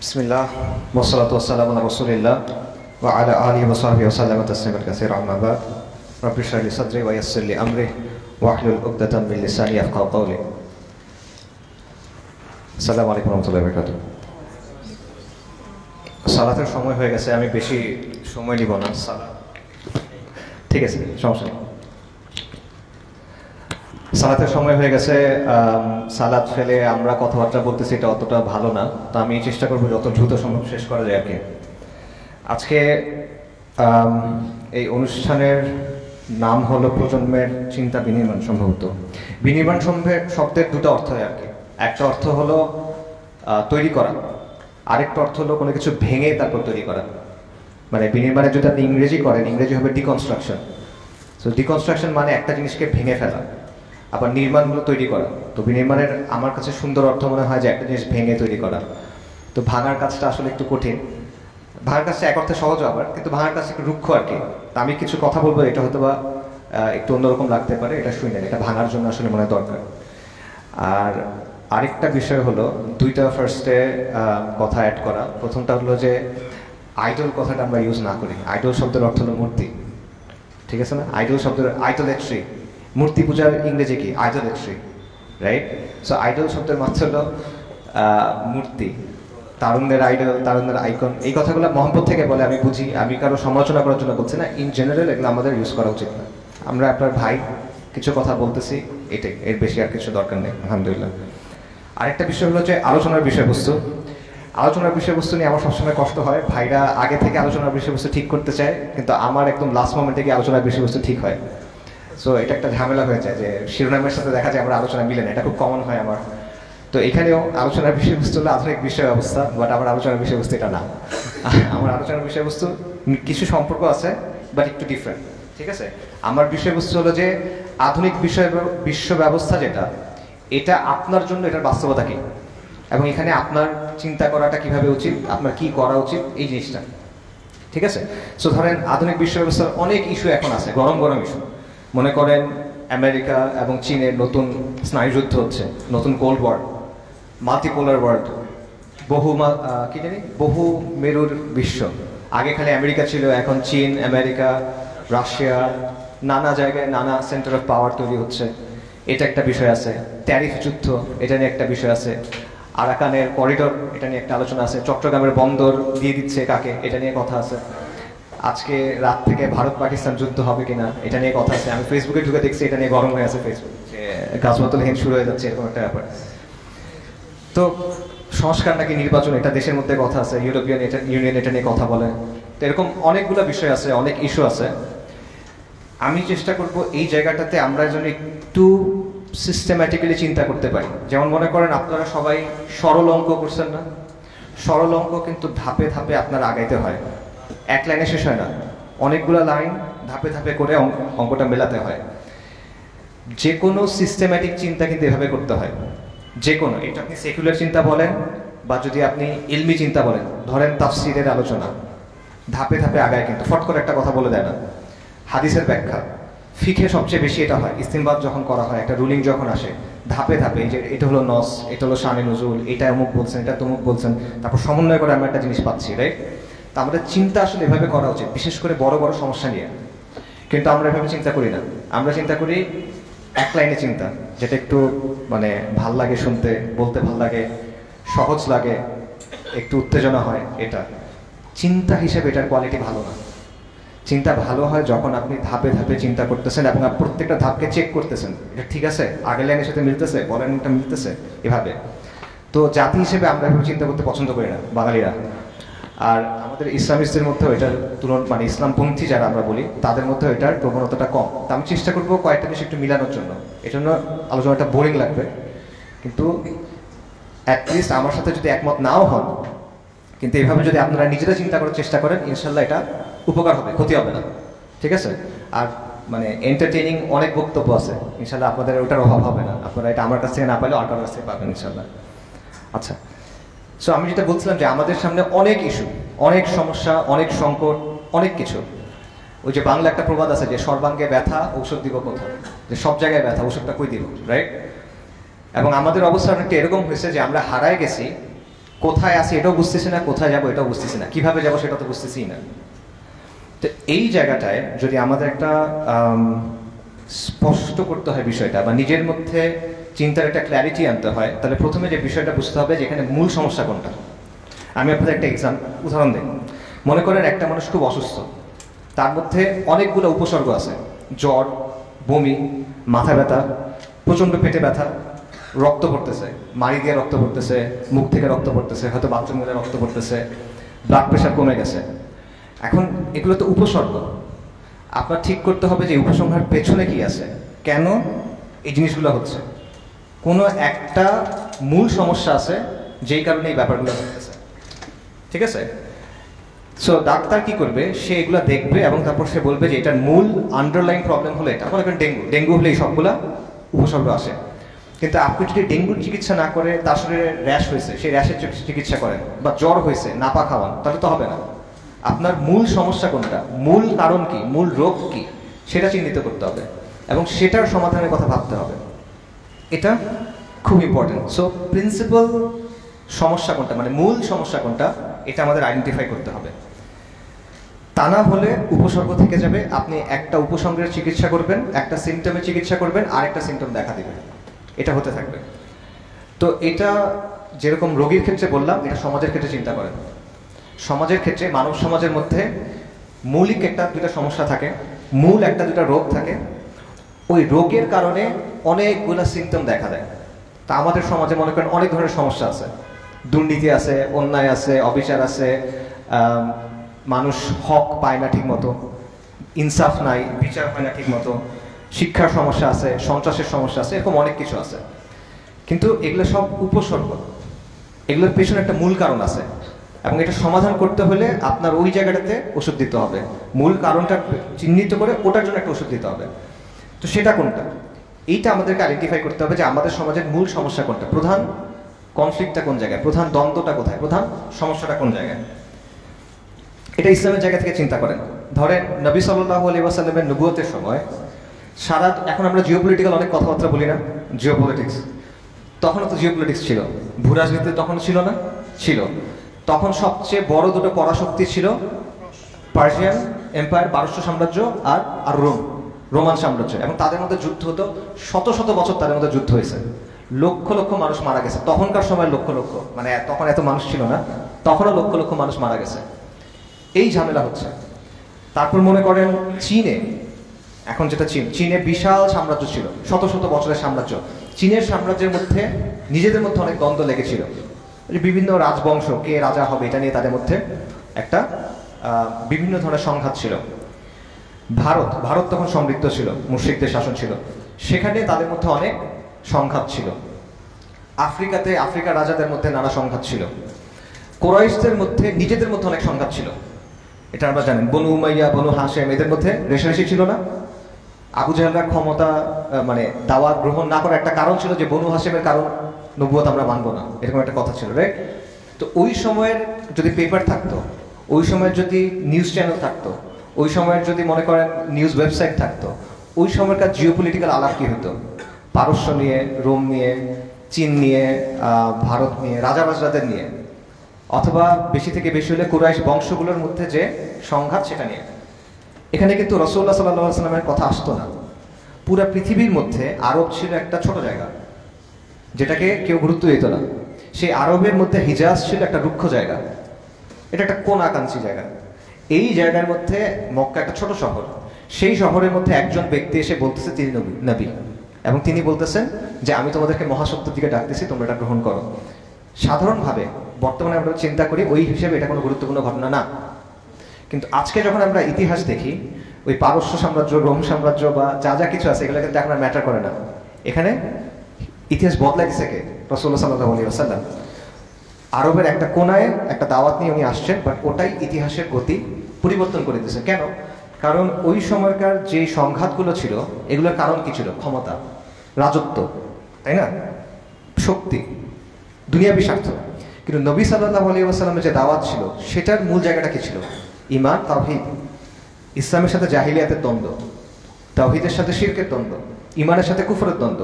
বিসমিল্লাহ ওয়াসসালাতু ওয়াসসালামু আলা রাসূলিল্লাহ ওয়া আলা আলিহি ওয়া সাহবিহি ওয়া সাল্লামা তাসলিমান কাসীরা আম্মা বাদ রাব্বি ইশরাহ লি সাদরি ওয়া ইয়াসসির লি আমরি ওয়াহলুল উকদাতাম মিন লিসানি ইয়াফকাহু কওলি। আসসালামু আলাইকুম ওয়া রাহমাতুল্লাহি ওয়া বারাকাতুহু। সালাতের সময় হয়ে গেছে, আমি বেশি সময় নিব না। সালাত ঠিক আছে, সমস্যা নেই। সালাতের সময় হয়ে গেছে, সালাত ফেলে আমরা কথাবার্তা বলতেছি, এটা অতটা ভালো না। তো আমি চেষ্টা করবো যত দ্রুত সম্ভব শেষ করা যায় আর কি। আজকে এই অনুষ্ঠানের নাম হলো প্রজন্মের চিন্তা বিনির্মাণ। সম্ভবত বিনির্মাণ শব্দের দুটো অর্থ হয় আর কি। একটা অর্থ হলো তৈরি করা, আরেকটা অর্থ হলো কোনো কিছু ভেঙে তারপর তৈরি করা। মানে বিনির্মাণের যদি আপনি ইংরেজি করেন, ইংরেজি হবে ডিকনস্ট্রাকশন। সো ডিকনস্ট্রাকশন মানে একটা জিনিসকে ভেঙে ফেলা, আবার নির্মাণ হলো তৈরি করা। তো বিনির্মাণের আমার কাছে সুন্দর অর্থ মনে হয় যে একটা জিনিস ভেঙে তৈরি করা। তো ভাঙার কাজটা আসলে একটু কঠিন, ভাঙার কাজটা এক অর্থে সহজ আবার, কিন্তু ভাঙার কাজটা একটু রুক্ষ আর কি। তো আমি কিছু কথা বলবো, এটা হয়তো বা একটু অন্যরকম লাগতে পারে, এটা শুনেন, এটা ভাঙার জন্য আসলে মনে দরকার। আর আরেকটা বিষয় হলো দুইটা ফার্স্টে কথা অ্যাড করা। প্রথমটা হলো যে আইডল কথাটা আমরা ইউজ না করি। আইডল শব্দের অর্থ হলো মূর্তি, ঠিক আছে না? আইডল শব্দের আইডোলেট্রি, মূর্তি পূজার ইংরেজি কি? আইডোলেট্রি, রাইট? সো আইডল শব্দের মাত্র হলো মূর্তি। তারুণ্যের আইডল, তারুণ্যের আইকন, এই কথাগুলো মোহাম্মদ থেকে বলে, আমি বুঝি। আমি কারো সমালোচনা করার জন্য বলছি না, ইন জেনারেল এগুলো আমাদের ইউজ করা উচিত না। আমরা আপনার ভাই, কিছু কথা বলতেছি, এটাই, এর বেশি আর কিছু দরকার নেই, আলহামদুলিল্লাহ। আরেকটা বিষয় হলো যে আলোচনার বিষয়বস্তু। আলোচনার বিষয়বস্তু নিয়ে আমার সবসময় কষ্ট হয়। ভাইরা আগে থেকে আলোচনার বিষয়বস্তু ঠিক করতে চায়, কিন্তু আমার একদম লাস্ট মোমেন্টে গিয়ে আলোচনার বিষয়বস্তু ঠিক হয়। সো এটা একটা ঝামেলা হয়ে যায় যে শিরোনামের সাথে দেখা যায় আমরা আলোচনা মিলে না, এটা খুব কমন হয় আমার। তো এখানেও আলোচনার বিষয়বস্তু হলো আধুনিক বিষয় ব্যবস্থা, বাট আমার আলোচনার বিষয়বস্তু এটা না। আমার আলোচনার বিষয়বস্তু কিছু সম্পর্ক আছে, বাট একটু ডিফারেন্ট, ঠিক আছে? আমার বিষয়বস্তু হলো যে আধুনিক বিশ্ব ব্যবস্থা যেটা, এটা আপনার জন্য এটার বাস্তবতা কি, এবং এখানে আপনার চিন্তা করাটা কিভাবে উচিত, আপনার কি করা উচিত, এই জিনিসটা, ঠিক আছে? সো ধরেন আধুনিক বিশ্ব ব্যবস্থার অনেক ইস্যু এখন আছে, গরম গরম ইস্যু। মনে করেন আমেরিকা এবং চীনের নতুন স্নায়ুযুদ্ধ হচ্ছে, নতুন কোল্ড ওয়ার, মাল্টিপোলার ওয়ার্ল্ড, বহু মেরুর বিশ্ব। আগে খালি আমেরিকা ছিল, এখন চীন, আমেরিকা, রাশিয়া, নানা জায়গায় নানা সেন্টার অফ পাওয়ার তৈরি হচ্ছে, এটা একটা বিষয় আছে। ট্যারিফ যুদ্ধ, এটা নিয়ে একটা বিষয় আছে। আরাকানের করিডোর, এটা নিয়ে একটা আলোচনা আছে। চট্টগ্রামের বন্দর দিয়ে দিচ্ছে কাকে, এটা নিয়ে কথা আছে। আজকে রাত থেকে ভারত পাকিস্তান যুদ্ধ হবে কিনা, এটা নিয়ে কথা আছে। আমি ফেসবুকে ঢুকে দেখছি এটা নিয়ে গরম হয়ে আছে ফেসবুক, যে গাছবাতুল হিন্দ শুরু হয়ে যাচ্ছে, এরকম একটা ব্যাপার। তো সংস্কার নাকি নির্বাচন, এটা দেশের মধ্যে কথা আছে। ইউরোপিয়ান ইউনিয়ন এটা নিয়ে কথা বলে। তো এরকম অনেকগুলো বিষয় আছে, অনেক ইস্যু আছে। আমি চেষ্টা করব এই জায়গাটাতে আমরা যেন একটু সিস্টেম্যাটিক্যালি চিন্তা করতে পারি। যেমন মনে করেন আপনারা সবাই সরল অঙ্ক করছেন না? সরল অঙ্ক কিন্তু ধাপে ধাপে আপনারা আগাইতে হয়, এক লাইনে শেষ হয় না। অনেকগুলো লাইন ধাপে ধাপে করে অঙ্কটা মেলাতে হয়। যে কোনো সিস্টেম্যাটিক চিন্তা কিন্তু এভাবে করতে হয়। যে কোনো, এটা আপনি সেকুলার চিন্তা বলেন বা যদি আপনি ইলমি চিন্তা বলেন, ধরেন তাফসিরের আলোচনা, ধাপে ধাপে আগায়, কিন্তু ফট করে একটা কথা বলে দেয় না। হাদিসের ব্যাখ্যা, ফিখে সবচেয়ে বেশি এটা হয়। ইস্তিমবাদ যখন করা হয়, একটা রুলিং যখন আসে, ধাপে ধাপে, যে এটা হলো নস, এটা হলো শানে নজুল, এটা অমুক বলছেন, এটা তমুক বলছেন, তারপর সমন্বয় করে আমরা একটা জিনিস পাচ্ছি, রাইট? তা আমাদের চিন্তা আসলে এভাবে করা উচিত, বিশেষ করে বড় বড় সমস্যা নিয়ে। কিন্তু আমরা এভাবে চিন্তা করি না। আমরা চিন্তা করি এক লাইনে চিন্তা, যেটা একটু মানে ভাল লাগে শুনতে, বলতে ভাল লাগে, সহজ লাগে, একটু উত্তেজনা হয়। এটা চিন্তা হিসেবে এটার কোয়ালিটি ভালো না। চিন্তা ভালো হয় যখন আপনি ধাপে ধাপে চিন্তা করতেছেন এবং আপনি প্রত্যেকটা ধাপকে চেক করতেছেন, এটা ঠিক আছে, আগের লাইনের সাথে মিলতেছে, পরের লাইনটা মিলতেছে, এভাবে। তো জাতি হিসেবে আমরা এভাবে চিন্তা করতে পছন্দ করি না, বাঙালিরা। আর আমাদের ইসলামিস্টদের মধ্যেও এটার তুলনা, মানে ইসলামপন্থী যারা আমরা বলি, তাদের মধ্যেও এটার প্রবণতাটা কম। তা আমি চেষ্টা করবো কয়েকটা জিনিস একটু মিলানোর জন্য। এই জন্য আলোচনাটা বোরিং লাগবে, কিন্তু অ্যাটলিস্ট আমার সাথে যদি একমত নাও হন, কিন্তু এভাবে যদি আপনারা নিজেরা চিন্তা করার চেষ্টা করেন, ইনশাল্লাহ এটা উপকার হবে, ক্ষতি হবে না, ঠিক আছে? আর মানে এন্টারটেইনিং অনেক বক্তব্য আছে, ইনশাল্লাহ আপনাদের ওটার অভাব হবে না। আপনারা এটা আমার কাছ থেকে না পাইলেও আর কারোর কাছ থেকে পাবেন ইনশাল্লাহ। আচ্ছা, সো আমি যেটা বলছিলাম যে আমাদের সামনে অনেক ইস্যু, অনেক সমস্যা, অনেক সংকট, অনেক কিছু। ওই যে বাংলা একটা প্রবাদ আছে যে সর্বাঙ্গে ব্যথা ঔষধ দিব কোথাও, যে সব জায়গায় ব্যথা, ওষুধটা কই দিব, রাইট? এবং আমাদের অবস্থা অনেকটা এরকম হয়েছে যে আমরা হারায় গেছি কোথায় আছি এটাও বুঝতেছি না, কোথায় যাবো এটাও বুঝতেছি না, কিভাবে যাবো সেটা তো বুঝতেছি না। তো এই জায়গাটায় যদি আমাদের একটা স্পষ্ট করতে হয় বিষয়টা, বা নিজের মধ্যে চিন্তার একটা ক্ল্যারিটি আনতে হয়, তাহলে প্রথমে যে বিষয়টা বুঝতে হবে যে এখানে মূল সমস্যা কোনটা। আমি আপনাদের একটা উদাহরণ দিই। মনে করেন একটা মানুষ খুব অসুস্থ, তার মধ্যে অনেকগুলো উপসর্গ আছে, জ্বর, বমি, মাথা ব্যথা, প্রচণ্ড পেটে ব্যথা, রক্ত পড়তেছে, মাড়ি দিয়ে রক্ত পড়তেছে, মুখ থেকে রক্ত পড়তেছে, হয়তো বাথরুম গেলে রক্ত পড়তেছে, ব্লাড প্রেশার কমে গেছে। এখন এগুলো তো উপসর্গ। আপনার ঠিক করতে হবে যে উপসংহার পেছনে কি আছে, কেন এই জিনিসগুলো হচ্ছে। কোনো একটা মূল সমস্যা আছে যেই কারণে এই ব্যাপারগুলো হচ্ছে, ঠিক আছে? সো ডাক্তার কি করবে, সে এগুলো দেখবে এবং তারপর সে বলবে যে এটার মূল আন্ডারলাইন প্রবলেম হলো এটা। এখন ডেঙ্গু হলে এই সবগুলা উপসর্গ আসে। কিন্তু আপনি যদি ডেঙ্গুর চিকিৎসা না করে, তার শরীরে র্যাশ হয়েছে, সেই র্যাশের চিকিৎসা করেন, বা জ্বর হয়েছে, নাপা খাওয়ান, তাহলে তো হবে না। আপনার মূল সমস্যা কোনটা, মূল কারণ কি, মূল রোগ কি, সেটা চিহ্নিত করতে হবে এবং সেটার সমাধানের কথা ভাবতে হবে। এটা খুব ইম্পর্টেন্ট। সো প্রিন্সিপাল সমস্যা কোনটা, মানে মূল সমস্যা কোনটা, এটা আমাদের আইডেন্টিফাই করতে হবে। তা না হলে উপসর্গ থেকে যাবে। আপনি একটা উপসর্গের চিকিৎসা করবেন, একটা সিমটমের চিকিৎসা করবেন, আরেকটা সিমটম দেখা দিবে, এটা হতে থাকবে। তো এটা যেরকম রোগীর ক্ষেত্রে বললাম, এটা সমাজের ক্ষেত্রে চিন্তা করেন। সমাজের ক্ষেত্রে মানব সমাজের মধ্যে মৌলিক একটা দুটা সমস্যা থাকে, মূল একটা দুটা রোগ থাকে। ওই রোগের কারণে অনেকগুলো সিমটম দেখা দেয়। তা আমাদের সমাজে মনে করেন অনেক ধরনের সমস্যা আছে, দুর্নীতি আছে, অন্যায় আছে, অবিচার আছে, মানুষ হক পায় না ঠিক মতো, ইনসাফ নাই, বিচার হয় না ঠিক মতো, শিক্ষার সমস্যা আছে, সন্ত্রাসের সমস্যা আছে, এরকম অনেক কিছু আছে। কিন্তু এগুলো সব উপসর্গ, এগুলোর পেছনে একটা মূল কারণ আছে এবং এটা সমাধান করতে হলে আপনার ওই জায়গাটাতে ওষুধ দিতে হবে। মূল কারণটা চিহ্নিত করে ওটার জন্য একটা ওষুধ দিতে হবে। তো সেটা কোনটা, এইটা আমাদেরকে আইডেন্টিফাই করতে হবে যে আমাদের সমাজের মূল সমস্যা কোনটা, প্রধান কনফ্লিক্টটা কোন জায়গায়, প্রধান দ্বন্দ্বটা কোথায়, প্রধান সমস্যাটা কোন জায়গায়। এটা ইসলামের জায়গা থেকে চিন্তা করেন। ধরেন নবী সাল্লাল্লাহু আলাইহি ওয়াসাল্লামের নবুয়তের সময় এখন আমরা জিওপলিটিক্যাল অনেক কথাবার্তা বলি না, জিওপলিটিক্স, তখনও তো জিওপলিটিক্স ছিল। ভূরাজনীতি তখন ছিল না, ছিল। তখন সবচেয়ে বড় দুটো পরাশক্তি ছিল পার্সিয়ান এম্পায়ার, পারস্য সাম্রাজ্য, আর রোমান সাম্রাজ্য। এবং তাদের মধ্যে যুদ্ধ হতো, শত শত বছর তাদের মধ্যে যুদ্ধ হয়েছে, লক্ষ লক্ষ মানুষ মারা গেছে। তখনকার সময় লক্ষ লক্ষ, মানে তখন এত মানুষ ছিল না, তখনও লক্ষ লক্ষ মানুষ মারা গেছে। এই ঝামেলা হচ্ছে। তারপর মনে করেন চীনে, এখন যেটা চীনে বিশাল সাম্রাজ্য ছিল, শত শত বছরের সাম্রাজ্য। চীনের সাম্রাজ্যের মধ্যে নিজেদের মধ্যে অনেক দ্বন্দ্ব লেগেছিল, বিভিন্ন রাজবংশ কে রাজা হবে এটা নিয়ে তাদের মধ্যে একটা বিভিন্ন ধরনের সংঘাত ছিল। ভারত তখন সমৃদ্ধ ছিল, মুশরিকদের শাসন ছিল, সেখানে তাদের মধ্যে অনেক সংঘাত ছিল। আফ্রিকার রাজাদের মধ্যে নানা সংঘাত ছিল। কুরাইশদের মধ্যে নিজেদের মধ্যে অনেক সংঘাত ছিল, এটা আমরা জানেন। বনু উমাইয়া, বনু হাশেম, এদের মধ্যে রেশারেশি ছিল না। আবু জাহেলরা ক্ষমতা মানে দাওয়াত গ্রহণ না করার একটা কারণ ছিল যে বনু হাশেমের কারণ নবুয়ত আমরা মানবো না, এরকম একটা কথা ছিল, রাইট? তো ওই সময়ের যদি পেপার থাকতো, ওই সময়ের যদি নিউজ চ্যানেল থাকতো, ওই সময়ের যদি মনে করেন নিউজ ওয়েবসাইট থাকতো, ওই সময়কার জিওপলিটিক্যাল আলাপ কি হতো, পারস্য নিয়ে, রোম নিয়ে, চীন নিয়ে, ভারত নিয়ে, রাজাবাজরাদের নিয়ে, অথবা বেশি থেকে বেশি হলে কুরাইশ বংশগুলোর মধ্যে যে সংঘাত সেটা নিয়ে। এখানে কিন্তু রাসূলুল্লাহ সাল্লাল্লাহু আলাইহি ওয়াসাল্লামের কথা আসতো না। পুরো পৃথিবীর মধ্যে আরব ছিল একটা ছোট জায়গা, যেটাকে কেউ গুরুত্ব দিত না। সেই আরবের মধ্যে হিজাজ ছিল একটা রুক্ষ জায়গা, এটা একটা কোনাকাঙ্ক্ষী জায়গা। এই জায়গার মধ্যে মক্কা একটা ছোট শহর, সেই শহরের মধ্যে একজন ব্যক্তি এসে বলতেছে তিনি নবী, এবং তিনি বলতেছেন যে আমি তোমাদেরকে মহাসত্যের দিকে ডাকতেছি, তোমরা এটা গ্রহণ করো। সাধারণভাবে বর্তমানে আমরা চিন্তা করি ওই হিসেবে এটা কোনো গুরুত্বপূর্ণ ঘটনা না, কিন্তু আজকে যখন আমরা ইতিহাস দেখি, ওই পারস্য সাম্রাজ্য, রোম সাম্রাজ্য বা যা যা কিছু আছে, এগুলো কিন্তু এখন আর ম্যাটার করে না। এখানে ইতিহাস বদলাই দিচ্ছে কে? রাসূলুল্লাহ সাল্লাল্লাহু আলাইহি ওয়াসাল্লাম। আরবের একটা কোনায় একটা দাওয়াত নিয়ে উনি আসছেন, বাট ওটাই ইতিহাসের গতি পরিবর্তন করে দিয়েছে। কেন? কারণ ওই সময়কার যে সংঘাতগুলো ছিল, এগুলোর কারণ কি ছিল? ক্ষমতা, রাজত্ব, তাই না? শক্তি, দুনিয়াবী স্বার্থ। কিন্তু নবী সাল্লাল্লাহু আলাইহি ওয়াসাল্লামের যে দাওয়াত ছিল, সেটার মূল জায়গাটা কি ছিল? ঈমান, তাওহীদ। ইসলামের সাথে জাহিলিয়াতের দ্বন্দ্ব, তাওহীদের সাথে শিরকের দ্বন্দ্ব, ঈমানের সাথে কুফরের দ্বন্দ্ব।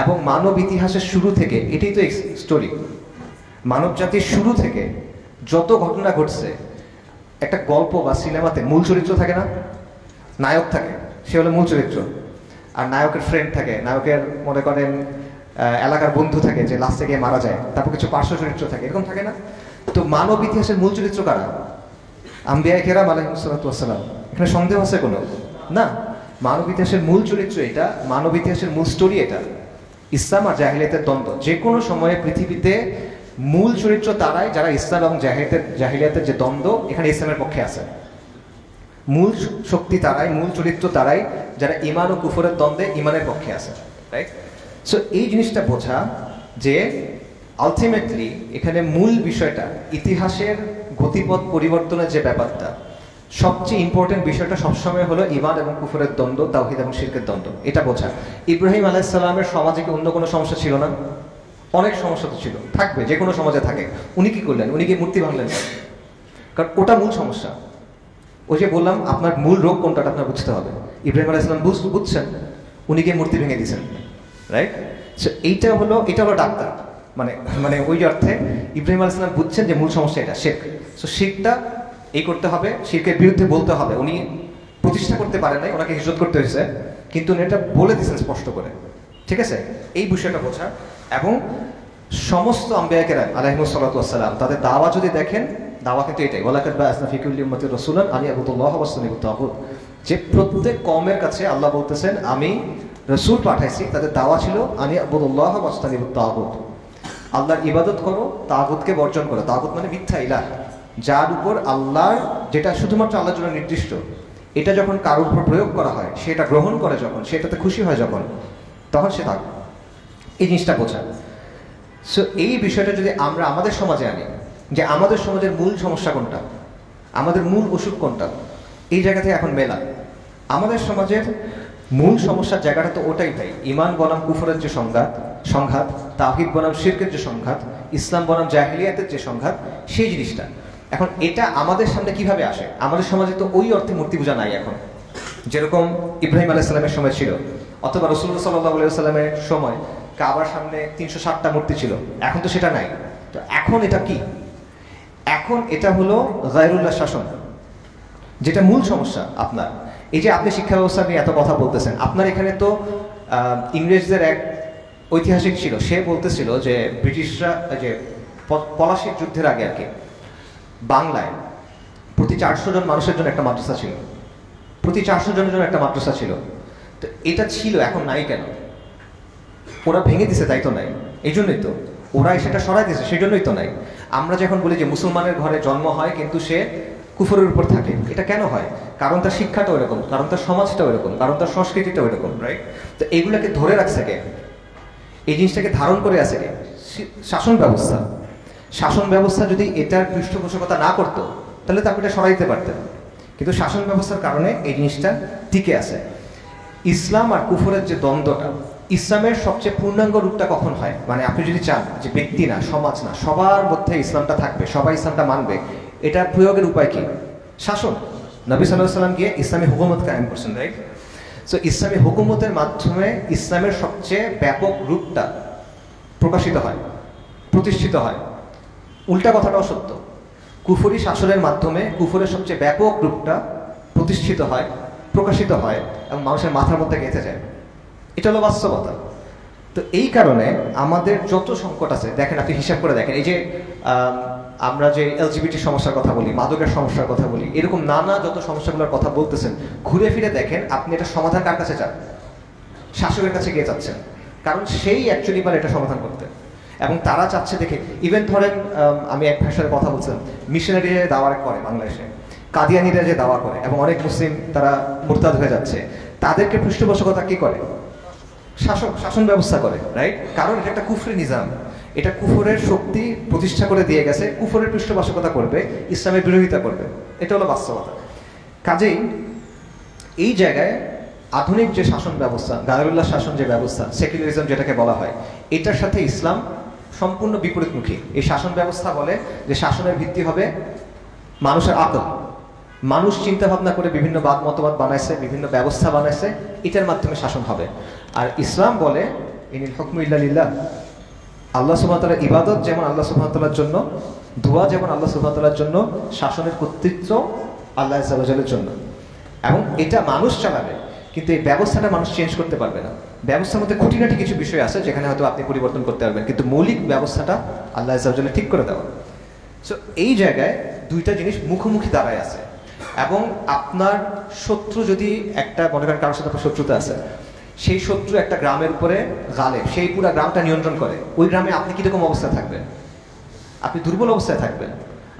এবং মানব ইতিহাসের শুরু থেকে এটাই তো স্টোরি। মানব জাতির শুরু থেকে যত ঘটনা ঘটছে, একটা গল্প বা সিনেমাতে মূল চরিত্র থাকে না, নায়ক থাকে, সে হলো মূল চরিত্র, আর নায়কের ফ্রেন্ড থাকে, নায়কের মনে করেন এলাকার বন্ধু থাকে যে লাস্টে গিয়ে মারা যায়, তারপর কিছু পার্শ্ব চরিত্র থাকে, এরকম থাকে না? তো মানব ইতিহাসের মূল চরিত্র কারা? আম্বিয়া কেরাম আলাইহিস সালাতু ওয়াস সালাম। এখানে সন্দেহ আছে কোনো? না, মানব ইতিহাসের মূল চরিত্র এটা, মানব ইতিহাসের মূল স্টোরি এটা। ইসলাম আর জাহিলিয়াতের দ্বন্দ্ব, যে কোনো সময়ে পৃথিবীতে মূল চরিত্র তারাই যারা ইসলাম এবং জাহিলিয়াতের যে দ্বন্দ্ব, এখানে ইসলামের পক্ষে আছে। মূল শক্তি তারাই, মূল চরিত্র তারাই যারা ইমান ও কুফরের দ্বন্দ্বে ইমানের পক্ষে আছে, রাইট? সো এই জিনিসটা বোঝা যে আলটিমেটলি এখানে মূল বিষয়টা, ইতিহাসের গতিপথ পরিবর্তনের যে ব্যাপারটা, সবচেয়ে ইম্পর্টেন্ট বিষয়টা সবসময় হলো ইমান এবং কুফরের দ্বন্দ্ব, তাওহীদ এবং শিরকের দ্বন্দ্ব, এটা বোঝা। ইব্রাহিম আলাইহিস সালামের সমাজে কি অন্য কোনো সমস্যা ছিল না? অনেক সমস্যা তো ছিল, থাকবে, যে কোনো সমাজে থাকে। উনি কি করলেন? উনি কি মূর্তি ভাঙলেন? কারণ ওটা মূল সমস্যা। ওই যে বললাম, আপনার মূল রোগ কোনটা আপনার বুঝতে হবে। ইব্রাহিম আলাইহিস সালাম বুঝছেন, উনি গিয়ে মূর্তি ভেঙে দিয়েছেন, রাইট? সো এটা হলো ডাক্তার, মানে ওই অর্থে ইব্রাহিম আলাইহিস সালাম বুঝছেন যে মূল সমস্যা এটা শিরক। সো শিরকটা এই করতে হবে, শিরকের বিরুদ্ধে বলতে হবে। উনি প্রতিষ্ঠা করতে পারেন নাই, ওনাকে হিজরত করতে হয়েছে, কিন্তু উনি এটা বলে দিয়েছেন স্পষ্ট করে, ঠিক আছে? এই বিষয়টা বোঝা। এবং সমস্ত আম্বিয়া কেরাম আলাইহিস সালাতু ওয়াস সালাম তাদের দাওয়া যদি দেখেন, দাওয়া কিন্তু এটাই, ওয়ালাকাদ বা'আসনা ফি কুল্লি উম্মাতির রাসূলান আন ইয়াবুদুল্লাহ ওয়াসতানিবুত তাগুত, যে প্রত্যেক কওমের কাছে আল্লাহ বলতেছেন আমি রাসূল পাঠাইছি, তাদের দাওয়া ছিল আন ইয়াবুদুল্লাহ ওয়াসতানিবুত তাগুত, আল্লাহর ইবাদত করো, তাগুতকে বর্জন করো। তাগুত মানে মিথ্যা ইলাহ, যার উপর আল্লাহর, যেটা শুধুমাত্র আল্লাহর জন্য নির্দিষ্ট, এটা যখন কারোর উপর প্রয়োগ করা হয়, সেটা গ্রহণ করে যখন, সেটাতে খুশি হয় যখন, তখন সে তাগুত। এই জিনিসটা বোঝা। সো এই বিষয়টা যদি আমরা আমাদের সমাজে আনি, যে আমাদের সমাজের মূল সমস্যা কোনটা, আমাদের মূল অসুখ কোনটা, এই জায়গা থেকে এখন মেলা। আমাদের সমাজের মূল সমস্যার জায়গাটা তো ওটাই ভাই, ইমান বনাম কুফরের যে সংঘাত, তাওহীদ বনাম শিরকের যে সংঘাত, ইসলাম বনাম জাহিলিয়াতের যে সংঘাত, সেই জিনিসটা। এখন এটা আমাদের সামনে কিভাবে আসে? আমাদের সমাজে তো ওই অর্থে মূর্তি পূজা নাই এখন, যেরকম ইব্রাহিম আলাইহিস সালামের সময় ছিল, অথবা রাসূলুল্লাহ সাল্লাল্লাহু আলাইহি ওয়াসাল্লামের সময় কাবার সামনে 360টা মূর্তি ছিল। এখন তো সেটা নাই। তো এখন এটা কি? এখন এটা হলো গায়রুল্লাহ শাসন, যেটা মূল সমস্যা আপনার। এই যে আপনি শিক্ষা ব্যবস্থা নিয়ে এত কথা বলতেছেন, আপনার এখানে তো ইংরেজদের এক ঐতিহাসিক ছিল, সে বলতেছিল যে ব্রিটিশরা যে পলাশির যুদ্ধের আগে আর কি, বাংলায় প্রতি 400 জন মানুষের জন্য একটা মাদ্রাসা ছিল, প্রতি 400 জনের জন্য একটা মাদ্রাসা ছিল। তো এটা ছিল, এখন নাই কেন? ওরা ভেঙে দিছে, তাই তো নাই? এই জন্যই তো ওরা সেটা সরাই দিয়েছে, সেই জন্যই তো নাই। আমরা যখন বলি যে মুসলমানের ঘরে জন্ম হয় কিন্তু সে কুফরের উপর থাকে, এটা কেন হয়? কারণ তার শিক্ষাটা ওইরকম, কারণ তার সমাজটা ওইরকম, কারণ তার সংস্কৃতিটা ওইরকম, রাইট? তো এগুলাকে ধরে রাখছে কে? এই জিনিসটাকে ধারণ করে আছে কে? শাসন ব্যবস্থা। শাসন ব্যবস্থা যদি এটার পৃষ্ঠপোষকতা না করতো, তাহলে তো আপনি এটা সরাই দিতে পারতেন। কিন্তু শাসন ব্যবস্থার কারণে এই জিনিসটা টিকে আছে। ইসলাম আর কুফরের যে দ্বন্দ্বটা, ইসলামের সবচেয়ে পূর্ণাঙ্গ রূপটা কখন হয়? মানে আপনি যদি চান যে ব্যক্তি না, সমাজ না, সবার মধ্যে ইসলামটা থাকবে, সবাই ইসলামটা মানবে, এটা প্রয়োগের উপায় কি? শাসন। নবী সাল্লাল্লাহু আলাইহি ওয়াসাল্লাম গিয়ে ইসলামী হুকুমত কায়েম করছেন, রাইট? সো ইসলামী হুকুমতের মাধ্যমে ইসলামের সবচেয়ে ব্যাপক রূপটা প্রকাশিত হয়, প্রতিষ্ঠিত হয়। উল্টা কথাটাও সত্য, কুফরি শাসনের মাধ্যমে কুফরের সবচেয়ে ব্যাপক রূপটা প্রতিষ্ঠিত হয়, প্রকাশিত হয় এবং মানুষের মাথার মধ্যে গেঁথে যায়। এটা হলো বাস্তবতা। তো এই কারণে আমাদের যত সংকট আছে, দেখেন আপনি হিসাব করে দেখেন, এই যে আমরা যে এলজিবিটি সমস্যার কথা বলি, মাদকের সমস্যার কথা বলি, এরকম নানা যত সমস্যাগুলোর কথা বলতেছেন, ঘুরে ফিরে দেখেন আপনি এটা সমাধান কার কাছে চান? শাসকের কাছে গিয়ে চাচ্ছেন, কারণ সেই অ্যাকচুয়ালি পারে এটা সমাধান করতে। এবং তারা চাচ্ছে দেখে, ইভেন ধরেন আমি এক ভাষার কথা বলছিলাম, মিশনারি দাওয়া করে বাংলাদেশে, কাদিয়ানিরা যে দাওয়া করে এবং অনেক মুসলিম তারা মুরতাদ হয়ে যাচ্ছে, তাদেরকে পৃষ্ঠপোষকতা কি করে? শাসন ব্যবস্থা করে, রাইট? কারণ এটা একটা কুফরি নিজাম, এটা কুফরের শক্তি প্রতিষ্ঠা করে দিয়ে গেছে, কুফরের পৃষ্ঠপোষকতা করবে, ইসলামের বিরোধিতা করবে, এটা হলো বাস্তবতা। কাজেই এই জায়গায় আধুনিক যে শাসন ব্যবস্থা, গায়রুল্লাহ শাসন যে ব্যবস্থা, সেকুলারিজম যেটাকে বলা হয়, এটার সাথে ইসলাম সম্পূর্ণ বিপরীতমুখী। এই শাসন ব্যবস্থা বলে যে শাসনের ভিত্তি হবে মানুষের আকল, মানুষ চিন্তা ভাবনা করে বিভিন্ন মতবাদ বানাইছে, বিভিন্ন ব্যবস্থা বানাইছে, এটার মাধ্যমে শাসন হবে। আর ইসলাম বলে ইনিল হুকমু ইল্লা লিল্লাহ, আল্লাহ সুবহানাহু ওয়া তাআলার ইবাদত যেমন আল্লাহ সুবহানাহু ওয়া তাআলার জন্য, দোয়া যেমন আল্লাহ সুবহানাহু ওয়া তাআলার জন্য, শাসনের কর্তৃত্ব আল্লাহ আযজা ওয়া জাল্লার জন্য। এবং এটা মানুষ চালাবে, কিন্তু এই ব্যবস্থাটা মানুষ চেঞ্জ করতে পারবে না। ব্যবস্থার মধ্যে খুঁটিনাটি কিছু বিষয় আছে যেখানে হয়তো আপনি পরিবর্তন করতে পারবেন, কিন্তু মৌলিক ব্যবস্থাটা আল্লাহ আযজা ওয়া জাল্লা ঠিক করে দেওয়া। সো এই জায়গায় দুইটা জিনিস মুখোমুখি দাঁড়ায় আছে। এবং আপনার শত্রু যদি একটা, মনে করেন কারোর সাথে আপনার শত্রুতা আছে, সেই শত্রু একটা গ্রামের উপরে গালেব, সেই পুরো গ্রামটা নিয়ন্ত্রণ করে, ওই গ্রামে আপনি কীরকম অবস্থায় থাকবেন? আপনি দুর্বল অবস্থায় থাকবেন,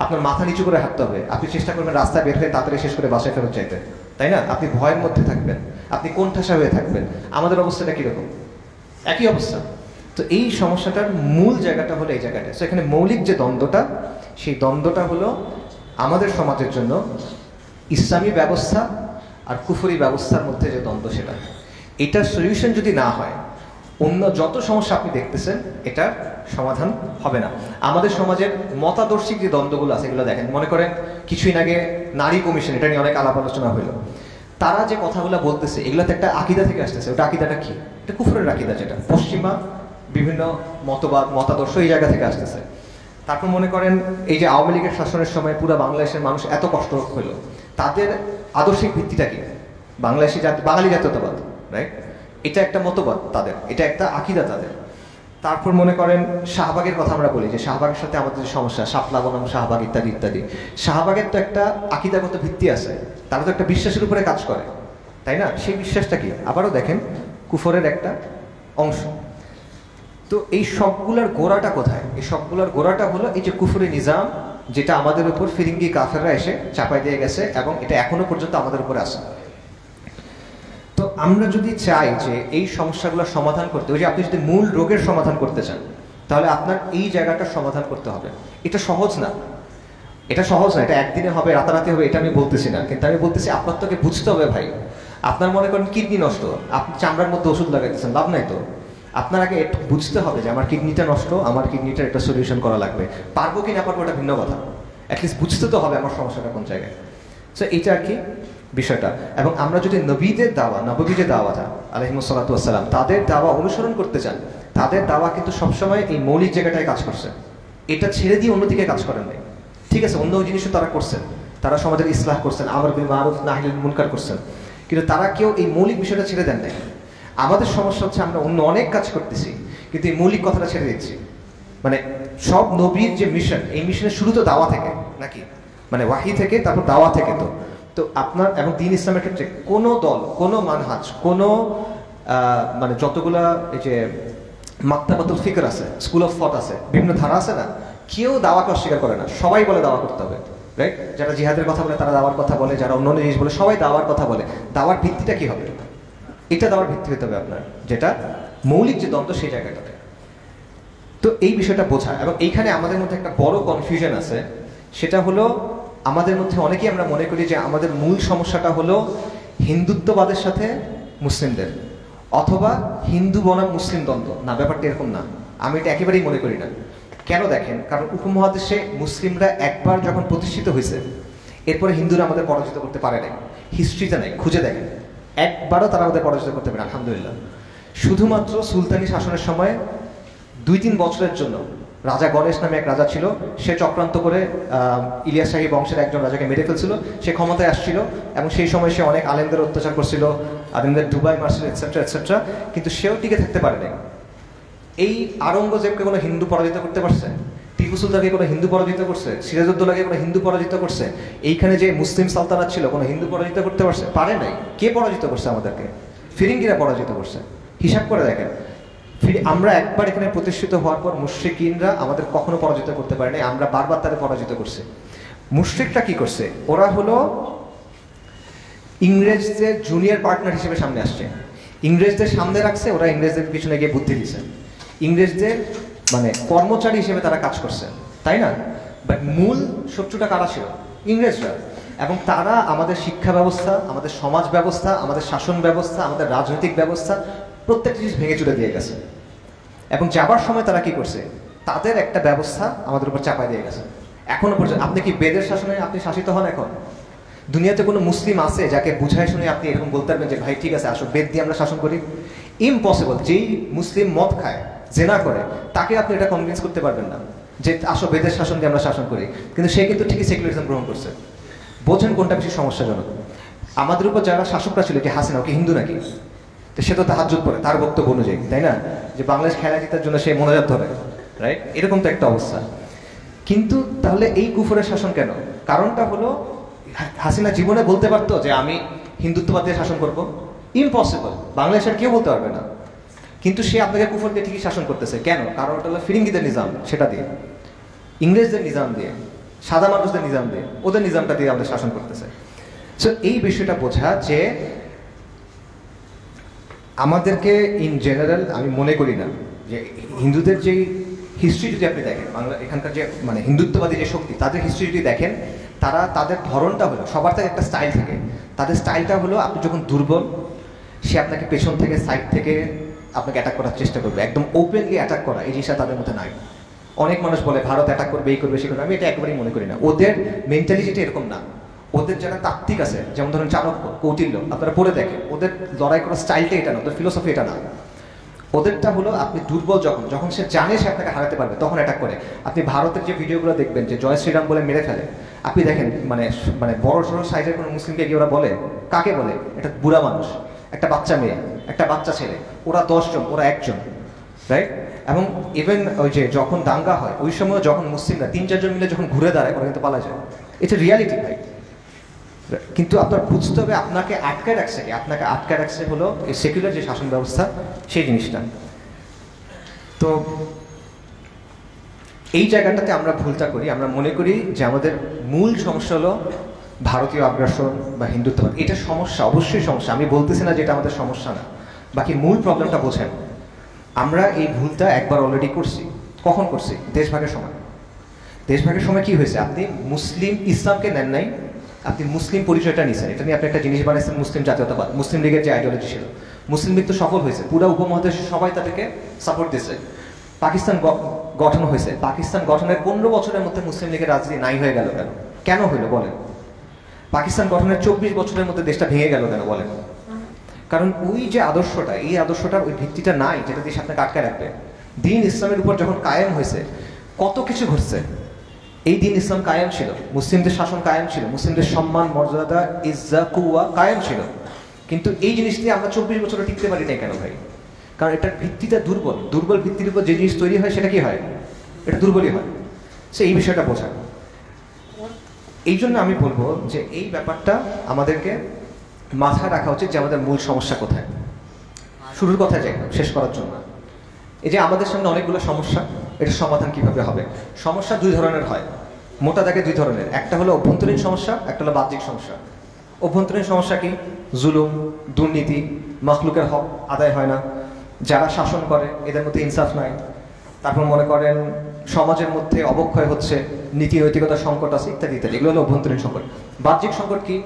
আপনার মাথা নিচু করে হাঁটতে হবে, আপনি চেষ্টা করবেন রাস্তায় বের হয়ে তাড়াতাড়ি শেষ করে বাসায় ফেরত চাইতে, তাই না? আপনি ভয়ের মধ্যে থাকবেন, আপনি কোণঠাসা হয়ে থাকবেন। আমাদের অবস্থাটা কীরকম? একই অবস্থা। তো এই সমস্যাটার মূল জায়গাটা হলো এই জায়গাটা। সো এখানে মৌলিক যে দ্বন্দ্বটা, সেই দ্বন্দ্বটা হলো আমাদের সমাজের জন্য ইসলামী ব্যবস্থা আর কুফরি ব্যবস্থার মধ্যে যে দ্বন্দ্ব, সেটা, এটার সলিউশন যদি না হয়, অন্য যত সমস্যা আপনি দেখতেছেন এটার সমাধান হবে না। আমাদের সমাজের মতাদর্শিক যে দ্বন্দ্বগুলো আছে এগুলো দেখেন। মনে করেন কিছুদিন আগে নারী কমিশন, এটা নিয়ে অনেক আলাপ আলোচনা হলো। তারা যে কথাগুলো বলতেছে এগুলোতে একটা আকিদা থেকে আসতেছে। ওটা আকিদাটা কি? এটা কুফরের আকিদা, যেটা পশ্চিমা বিভিন্ন মতবাদ মতাদর্শ এই জায়গা থেকে আসতেছে। তারপর মনে করেন এই যে আওয়ামী লীগের শাসনের সময় পুরো বাংলাদেশের মানুষ এত কষ্ট হলো, তাদের আদর্শিক ভিত্তিটা কি? বাংলাদেশি বাঙালি জাতীয়তাবাদ, রাইট? এটা একটা মতবাদ তাদের, এটা একটা আকিদা তাদের। তারপর মনে করেন শাহবাগের কথা আমরা বলি, যে শাহবাগের সাথে আমাদের যে সমস্যা, শাপলা বনাম শাহবাগ ইত্যাদি ইত্যাদি। শাহবাগের তো একটা আকিদাগত ভিত্তি আছে, তারা তো একটা বিশ্বাসের উপরে কাজ করে, তাই না? সেই বিশ্বাসটা কি? আবারও দেখেন কুফরের একটা অংশ। তো এই সবগুলোর গোড়াটা কোথায়? এই সবগুলোর গোড়াটা হলো এই যে কুফরি নিজাম, যেটা আমাদের উপর ফিরিঙ্গি কাফেররা এসে চাপাই দিয়ে গেছে, এবং এটা এখনো পর্যন্ত আমাদের উপরে আসে। তো আমরা যদি চাই যে এই সমস্যাগুলোর সমাধান করতে, ওই যে আপনি যদি মূল রোগের সমাধান করতে চান, তাহলে আপনার এই জায়গাটার সমাধান করতে হবে। এটা সহজ না, এটা সহজ না, এটা একদিনে হবে, রাতারাতি হবে, এটা আমি বলতেছি না। কিন্তু আমি বলতেছি আপনার তোকে বুঝতে হবে ভাই। আপনার মনে করেন কিডনি নষ্ট, আপনি চামড়ার মধ্যে ওষুধ লাগাইতেছেন, লাভ নাই তো। আপনার আগে একটু বুঝতে হবে যে আমার কিডনিটা নষ্ট, আমার কিডনিটার একটা সলিউশন করা লাগবে। পারবো কি না পারবো এটা ভিন্ন কথা, অ্যাটলিস্ট বুঝতে তো হবে আমার সমস্যাটা কোন জায়গায়। সো এইটা আর কি বিষয়টা। এবং আমরা যদি নবীদের দাওয়া, নবী যে দাওয়াটা আলাইহিস সালাতু ওয়াস সালাম, তাদের দাওয়া অনুসরণ করতে চান, তাদের দাওয়া কিন্তু সবসময় এই মৌলিক জায়গাটায় কাজ করছে। এটা ছেড়ে দিয়ে অন্যদিকে কাজ করেন নাই। ঠিক আছে, অন্য জিনিসও তারা করছেন, তারা সমাজের ইসলাহ করছেন, আমর বিল মারুফ নাহিল মুনকার করছেন, কিন্তু তারা কেউ এই মৌলিক বিষয়টা ছেড়ে দেন নাই। আমাদের সমস্যা হচ্ছে আমরা অন্য অনেক কাজ করতেছি, কিন্তু এই মৌলিক কথাটা ছেড়ে দিচ্ছি। মানে সব নবীর যে মিশন, এই মিশনের শুরু তো দাওয়া থেকে নাকি, মানে ওয়াহি থেকে, তারপর দাওয়া থেকে। তো আপনার এবং দ্বীন ইসলামের ক্ষেত্রে কোনো দল, কোনো মানহাজ, কোনো মানে যতগুলা এই যে মাক্তাবাতুল ফিকর আছে, স্কুল অফ থট আছে, বিভিন্ন ধারা আছে না, কেউ দাওয়াকে অস্বীকার করে না। সবাই বলে দাওয়া করতে হবে, রাইট? যারা জিহাদের কথা বলে তারা দাওয়ার কথা বলে, যারা অন্য জিনিস বলে সবাই দাওয়ার কথা বলে। দাওয়ার ভিত্তিটা কি হবে? এটা দেওয়ার ভিত্তি হতে হবে আপনার, যেটা মৌলিক যে দ্বন্দ্ব সেই জায়গাটাতে। তো এই বিষয়টা বোঝা। এবং এইখানে আমাদের মধ্যে একটা বড় কনফিউশন আছে, সেটা হলো আমাদের মধ্যে অনেকেই আমরা মনে করি যে আমাদের মূল সমস্যাটা হলো হিন্দুত্ববাদের সাথে মুসলিমদের, অথবা হিন্দু বনাম মুসলিম দ্বন্দ্ব। না, ব্যাপারটা এরকম না, আমি এটা একেবারেই মনে করি না। কেন দেখেন, কারণ উপমহাদেশে মুসলিমরা একবার যখন প্রতিষ্ঠিত হয়েছে, এরপরে হিন্দুরা আমাদের পরাজিত করতে পারে নাই। হিস্ট্রিতে নাই, খুঁজে দেখেন, একবারও তারা আমাদের পরাজিত করতে পারে আলহামদুলিল্লাহ। শুধুমাত্র সুলতানি শাসনের সময় 2-3 বছরের জন্য রাজা গণেশ নামে এক রাজা ছিল, সে চক্রান্ত করে ইলিয়াস শাহী বংশের একজন রাজাকে মেরে ফেলছিল। সে ক্ষমতায় আসছিল এবং সেই সময় সে অনেক আলেমদের অত্যাচার করছিল, আলেমদের ডুবাই মারছিল, এটসেট্রা এটসেট্রা, কিন্তু সেও টিকে থাকতে পারে নাই। এই আওরঙ্গজেবকে কোনো হিন্দু পরাজিত করতে পারছে? টিপু সুলতানকে কোনো হিন্দু পরাজিত করছে? সিরাজউদ্দৌলাকে কোনো হিন্দু পরাজিত করছে? এইখানে যে মুসলিম সালতানাত ছিল, কোনো হিন্দু পরাজিত করতে পারছে? পারে নাই। কে পরাজিত করছে আমাদেরকে? ফিরিঙ্গিরা পরাজিত করছে। হিসাব করে দেখেন, আমরা একবার এখানে প্রতিষ্ঠিত হওয়ার পর মুশরিকিনরা আমাদের কখনো পরাজিত করতে পারে নাই, আমরা বারবার তাদের পরাজিত করছে। মুশরিকরা কি করছে? ওরা হলো ইংরেজদের জুনিয়র পার্টনার হিসেবে সামনে আসছে, ইংরেজদের সামনে রাখছে, ওরা ইংরেজদের পিছনে গিয়ে বুদ্ধি দিচ্ছে, ইংরেজদের মানে কর্মচারী হিসেবে তারা কাজ করছে, তাই না? বাট মূল শত্রুটা কারা ছিল? ইংরেজরা। এবং তারা আমাদের শিক্ষা ব্যবস্থা, আমাদের সমাজ ব্যবস্থা, আমাদের শাসন ব্যবস্থা, আমাদের রাজনৈতিক ব্যবস্থা প্রত্যেকটা জিনিস ভেঙে চুরে দিয়ে গেছে। এবং যাবার সময় তারা কি করছে? তাদের একটা ব্যবস্থা আমাদের উপর চাপাই দিয়ে গেছে। এখনো পর্যন্ত আপনি কি বেদের শাসনে আপনি শাসিত হন? এখন দুনিয়াতে কোনো মুসলিম আছে যাকে বুঝাই শুনে আপনি এরকম বলতে পারবেন যে ভাই ঠিক আছে আসো বেদ দিয়ে আমরা শাসন করি? ইম্পসিবল। যেই মুসলিম মদ খায়, জেনা করে, তাকে আপনি এটা কনভিন্স করতে পারবেন না যে আসো বেদের শাসন দিয়ে আমরা শাসন করি, কিন্তু সে কিন্তু ঠিকই সেকুলারিজম গ্রহণ করছে। বোঝেন কোনটা বেশি সমস্যাজনক? আমাদের উপর যারা শাসকরা ছিল, যে হাসিনা ওকে হিন্দু নাকি, তো সে তো তাহাজ্জুদ পড়ে তার বক্তব্য অনুযায়ী, তাই না? যে বাংলাদেশ খেলা জেতার জন্য সে মোনাজাত ধরে, রাইট? এরকম তো একটা অবস্থা। কিন্তু তাহলে এই কুফরের শাসন কেন? কারণটা হলো হাসিনা জীবনে বলতে পারতো যে আমি হিন্দুত্ববাদ দিয়ে শাসন করবো, ইম্পসিবল, বাংলাদেশের কেউ বলতে পারবে না। কিন্তু সে আপনাকে কুফর দিয়ে ঠিকই শাসন করতেছে। কেন? কারণ ওটা হলো ফিরিঙ্গিদের নিজাম, সেটা দিয়ে, ইংরেজদের নিজাম দিয়ে, সাদা মানুষদের নিজাম দিয়ে, ওদের নিজামটা দিয়ে আমাদের শাসন করতেছে। সো এই বিষয়টা বোঝা যে আমাদেরকে ইন জেনারেল আমি মনে করি না যে হিন্দুদের যেই হিস্ট্রি যদি আপনি দেখেন, বাংলা এখানকার যে মানে হিন্দুত্ববাদী যে শক্তি, তাদের হিস্ট্রি যদি দেখেন, তারা তাদের ধরনটা হলো, সবার থেকে একটা স্টাইল থাকে। তাদের স্টাইলটা হলো আপনি যখন দুর্বল, সে আপনাকে পেছন থেকে সাইড থেকে আপনাকে অ্যাটাক করার চেষ্টা করবে, একদম ওপেনলি অ্যাটাক করা, এই জিনিসটা তাদের মধ্যে নাই। অনেক মানুষ বলে ভারত অ্যাটাক করবে, এই করবে, সে করবে, আমি এটা একেবারেই মনে করি না। ওদের মেন্টালিটিটা এরকম না। ওদের যারা তাত্ত্বিক আছে, যেমন ধরুন চাণক্য, কৌটিল্য, আপনারা পড়ে দেখেন, ওদের লড়াই করার স্টাইলটা এটা না, ওদের ফিলোসফি এটা না। ওদেরটা হলো আপনি দুর্বল যখন, যখন সে জানে সে আপনাকে হারাতে পারবে, তখন অ্যাটাক করে। আপনি ভারতের যে ভিডিওগুলো দেখবেন যে জয় শ্রীরাম বলে মেরে ফেলে, আপনি দেখেন মানে মানে বড় সড়ো সাইজের কোনো মুসলিমকে গিয়ে ওরা বলে, কাকে বলে? এটা বুড়া মানুষ, একটা বাচ্চা মেয়ে, একটা বাচ্চা ছেলে, ওরা 10 জন, ওরা 1 জন, রাইট? এবং ইভেন ওই যে যখন দাঙ্গা হয়, ওই সময় যখন মুসলিমরা 3-4 জন মিলে যখন ঘুরে দাঁড়ায়, ওরা কিন্তু পালা যায়। এটা রিয়ালিটি ভাই। কিন্তু আপনার বুঝতে হবে আপনাকে আটকায় রাখছে কি? আপনাকে আটকায় রাখছে হলো এই সেকুলার যে শাসন ব্যবস্থা, সেই জিনিসটা। তো এই জায়গাটাতে আমরা ভুলটা করি, আমরা মনে করি যে আমাদের মূল সমস্যা হলো ভারতীয় আগ্রাসন বা হিন্দুত্ববাদ। এটা সমস্যা, অবশ্যই সমস্যা, আমি বলতেছি না যে এটা আমাদের সমস্যা না, বাকি মূল প্রবলেমটা বোঝেন। আমরা এই ভুলটা একবার অলরেডি করছি। কখন করছি? দেশভাগের সময়। দেশভাগের সময় কি হয়েছে? আপনি মুসলিম ইসলামকে নেন নাই, আপনি মুসলিম পরিচয়টা নিয়েছেন। এটা নিয়ে আপনি একটা জিনিস বানাইছেন মুসলিম জাতীয়তাবাদ, মুসলিম লীগের যে আইডিওলজি ছিল। মুসলিম লীগ তো সফল হয়েছে, পুরো উপমহাদেশে সবাই তাদেরকে সাপোর্ট দিয়েছে। পাকিস্তান গঠন হয়েছে, পাকিস্তান গঠনের 15 বছরের মধ্যে মুসলিম লীগের রাজনীতি নাই হয়ে গেল কেন? কেন হইলো বলেন? পাকিস্তান গঠনের 24 বছরের মধ্যে দেশটা ভেঙে গেল কেন বলেন? কারণ ওই যে আদর্শটা, এই আদর্শটার ওই ভিত্তিটা নাই যেটা দেশ আপনাকে আটকায় রাখবে। দিন ইসলামের উপর যখন কায়েম হয়েছে, কত কিছু ঘটছে। এই দিন ইসলাম কায়েম ছিল, মুসলিমদের শাসন কায়েম ছিল, মুসলিমদের সম্মান, মর্যাদা, ইজ্জা, কুওয়া কায়েম ছিল। কিন্তু এই জিনিস দিয়ে আমরা 24 বছরে টিকতে পারি না কেন ভাই? কারণ এটার ভিত্তিটা দুর্বল। দুর্বল ভিত্তির উপর যে জিনিস তৈরি হয় সেটা কি হয়? এটা দুর্বলই হয়। সে এই বিষয়টা বোঝা। এই জন্য আমি বলবো যে এই ব্যাপারটা আমাদেরকে মাথায় রাখা উচিত যে আমাদের মূল সমস্যা কোথায়। শুরুর কথায় যাই, শেষ করার জন্য। এই যে আমাদের সামনে অনেকগুলো সমস্যা, এটার সমাধান কিভাবে হবে? সমস্যা 2 ধরনের হয়, মোটা দাগে 2 ধরনের। একটা হলো অভ্যন্তরীণ সমস্যা, একটা হলো বাহ্যিক সমস্যা। অভ্যন্তরীণ সমস্যা কি? জুলুম, দুর্নীতি, মাখলুকের হক আদায় হয় না, যারা শাসন করে এদের মধ্যে ইনসাফ নাই, তারপর মনে করেন সমাজের মধ্যে অবক্ষয় হচ্ছে, নীতি নৈতিকতার সংকট আছে, ইত্যাদি ইত্যাদি। এগুলো হলো অভ্যন্তরীণ সংকট। বাহ্যিক সংকট কি?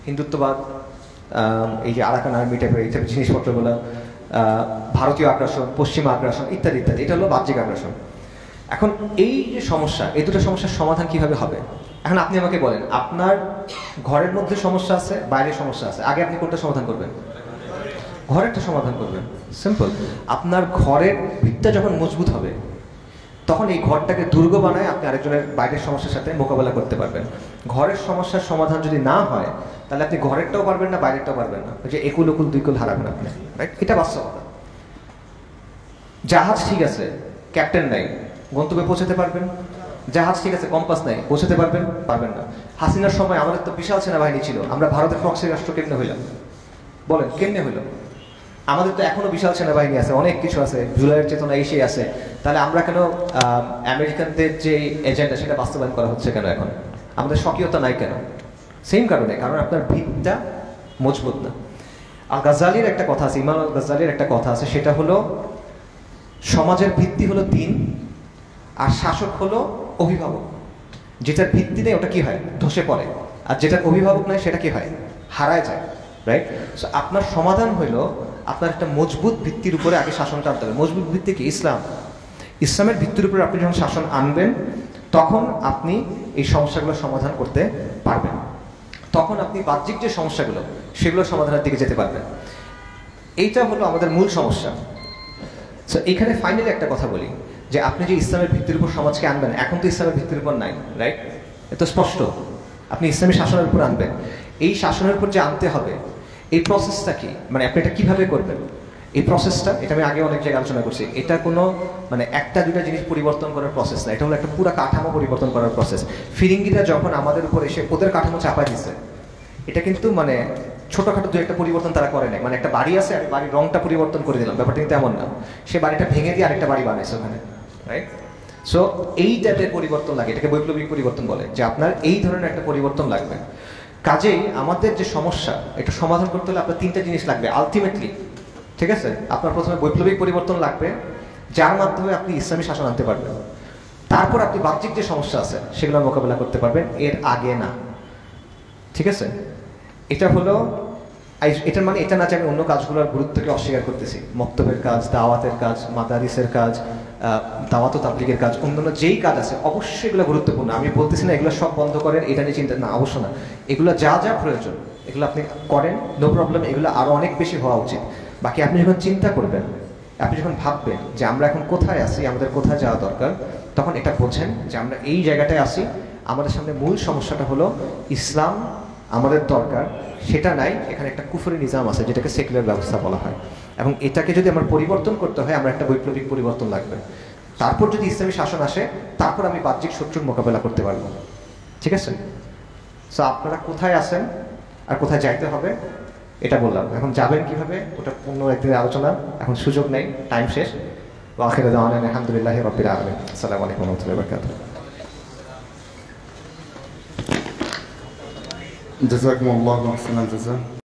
হিন্দুত্ববাদ, এই যে আরাকান আর্মি টাইপের এই টাইপের জিনিসপত্রগুলো, ভারতীয় আগ্রাসন, পশ্চিমা আগ্রাসন, ইত্যাদি ইত্যাদি। এটা হলো বাহ্যিক আগ্রাসন। এখন এই যে সমস্যা, এই দুটো সমস্যার সমাধান কিভাবে হবে? এখন আপনি আমাকে বলেন, আপনার ঘরের মধ্যে সমস্যা আছে, বাইরের সমস্যা আছে, আগে আপনি কোনটা সমাধান করবেন? ঘরেরটা সমাধান করবেন। সিম্পল। আপনার ঘরের ভিতটা যখন মজবুত হবে, তখন এই ঘরটাকে দুর্গ বানায় আপনি আরেকজনের বাইরের সমস্যার সাথে মোকাবেলা করতে পারবেন। ঘরের সমস্যার সমাধান যদি না হয়, তাহলে আপনি ঘরেরটাও পারবেন না, বাইরেরটাও পারবেন না। যে একুল উকুল দুইকুল হারাবেন আপনি, রাইট? এটা বাস্তবতা। জাহাজ ঠিক আছে, ক্যাপ্টেন নাই, গন্তব্যে পৌঁছাতে পারবেন? জাহাজ ঠিক আছে, কম্পাস নাই, পৌঁছাতে পারবেন? পারবেন না। হাসিনার সময় আমাদের তো বিশাল সেনাবাহিনী ছিল, আমরা ভারতের প্রক্সি রাষ্ট্র কেমনে হইলাম বলেন? কেমনে হইল? আমাদের তো এখনো বিশাল সেনাবাহিনী আছে, অনেক কিছু আছে, জুলাইয়ের চেতনা এই সেই আছে। তাহলে আমরা কেন আমেরিকানদের যে এজেন্ডা সেটা বাস্তবায়ন করা হচ্ছে কেন এখন? আমাদের স্বকীয়তা নাই কেন? সেম কারণে, কারণ আপনার ভিতটা মজবুত না। আর গাজ্জালির একটা কথা আছে, ইমাম আল গাজ্জালির একটা কথা আছে, সেটা হলো সমাজের ভিত্তি হলো দিন, আর শাসক হলো অভিভাবক। যেটার ভিত্তি নেই ওটা কি হয়? ধসে পড়ে। আর যেটার অভিভাবক নয় সেটা কি হয়? হারায় যায়, রাইট? সো আপনার সমাধান হইল আপনার একটা মজবুত ভিত্তির উপরে আগে শাসনটা আনতে হবে। মজবুত ভিত্তি কি? ইসলাম। ইসলামের ভিত্তির উপরে আপনি যখন শাসন আনবেন, তখন আপনি এই সমস্যাগুলো সমাধান করতে পারবেন। তখন আপনি বাহ্যিক যে সমস্যাগুলো সেগুলো সমাধানের দিকে যেতে পারবেন। এইটা হলো আমাদের মূল সমস্যা। সো এখানে ফাইনালি একটা কথা বলি যে আপনি যে ইসলামের ভিত্তির উপর সমাজকে আনবেন, এখন তো ইসলামের ভিত্তির উপর নাই, রাইট? এ তো স্পষ্ট। আপনি ইসলামী শাসনের উপর আনবেন, এই শাসনের উপর যে আনতে হবে এই প্রসেসটা কি, মানে আপনি এটা কিভাবে করবেন, এই প্রসেসটা, এটা আমি আগে অনেক জায়গায় আলোচনা করছি, এটা কোনো মানে একটা দুটা জিনিস পরিবর্তন করার প্রসেস না, এটা হলো একটা পুরো কাঠামো পরিবর্তন করার প্রসেস। ফিরিঙ্গিরা যখন আমাদের উপর এসে ওদের কাঠামো চাপা দিচ্ছে, এটা কিন্তু মানে ছোটখাটো দু একটা পরিবর্তন তারা করে নাই, মানে একটা বাড়ি আছে আর বাড়ির রংটা পরিবর্তন করে দিলাম, ব্যাপারটা কিন্তু এমন না। সে বাড়িটা ভেঙে দিয়ে আরেকটা বাড়ি বানাইছে ওখানে, রাইট? সো এই টাইপের পরিবর্তন লাগে, এটাকে বৈপ্লবিক পরিবর্তন বলে, যে আপনার এই ধরনের একটা পরিবর্তন লাগবে। কাজেই আমাদের যে সমস্যা, এটা সমাধান করতে হলে আপনার তিনটা জিনিস লাগবে আলটিমেটলি, ঠিক আছে? আপনার প্রথমে বৈপ্লবিক পরিবর্তন লাগবে, যার মাধ্যমে আপনি ইসলামী শাসন আনতে পারবেন। তারপর আপনি বাহ্যিক যে সমস্যা আছে সেগুলোর মোকাবেলা করতে পারবেন, এর আগে না, ঠিক আছে? এটা হলো, এটার মানে এটা না যে আমি অন্য কাজগুলোর গুরুত্বকে অস্বীকার করতেছি। মক্তবের কাজ, দাওয়াতের কাজ, মাদারিসের কাজ, দাওয়াত ও তাবলীগের কাজ, অন্যান্য যেই কাজ আছে অবশ্যই এগুলো গুরুত্বপূর্ণ। আমি বলতেছি না এগুলো সব বন্ধ করেন, এটা নিয়ে চিন্তা না, অবশ্য না। এগুলো যা যা প্রয়োজন এগুলো আপনি করেন, নো প্রবলেম, এগুলো আরও অনেক বেশি হওয়া উচিত। বাকি আপনি যখন চিন্তা করবেন, আপনি যখন ভাববেন যে আমরা এখন কোথায় আছি, আমাদের কোথায় যাওয়া দরকার, তখন এটা বোঝেন যে আমরা এই জায়গাটায় আছি। আমাদের সামনে মূল সমস্যাটা হলো ইসলাম আমাদের দরকার, সেটা নাই, এখানে একটা কুফরি নিজাম আছে যেটাকে সেকুলার ব্যবস্থা বলা হয়, এবং এটাকে যদি আমার পরিবর্তন করতে হয় আমার একটা বৈপ্লবিক পরিবর্তন লাগবে। তারপর যদি ইসলামী শাসন আসে, তারপর আমি বাহ্যিক শত্রুর মোকাবেলা করতে পারবো, ঠিক আছে? সো আপনারা কোথায় আছেন আর কোথায় যাইতে হবে এটা বললাম। এখন যাবেন কিভাবে ওটা অন্য একদিনের আলোচনা, এখন সুযোগ নেই, টাইম শেষ। আখির দাওয়ানা আলহামদুলিল্লাহি রাব্বিল আলামিন। আসসালামু আলাইকুম ওয়া রাহমাতুল্লাহি ওয়া বারাকাতুহু। জাযাকুমুল্লাহু আহসানাল জাযা।